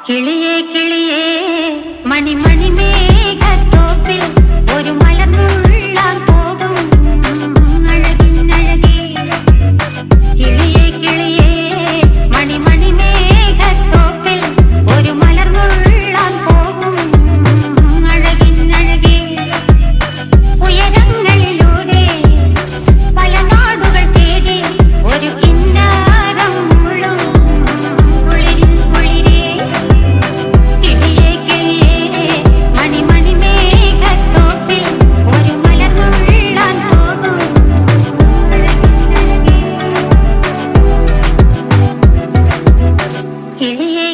കിളിയേ കിളിയേ മണിമണി മേഘത്തോപ്പിൽ ഒരു മലർന്നുള്ളാൻ പോകും അഴകിനഴകേ. കിളിയേ കിളിയേ മണിമണി മേഘത്തോപ്പിൽ ഒരു മലർന്നുള്ളാൻ പോകും അഴകിനഴകേ. ഉയരങ്ങളിലൂടെ പല നാടുകൾ തേടി ഒരു കിന്നാരം മുള്ളും കുളിരിൻ കുളിരേ. കിളിയേ കിളിയേ മണിമണി മേഘത്തോപ്പിൽ ഒരു മലർന്നുള്ളാൻ പോകും അഴകിനഴകേ. കിളിയേ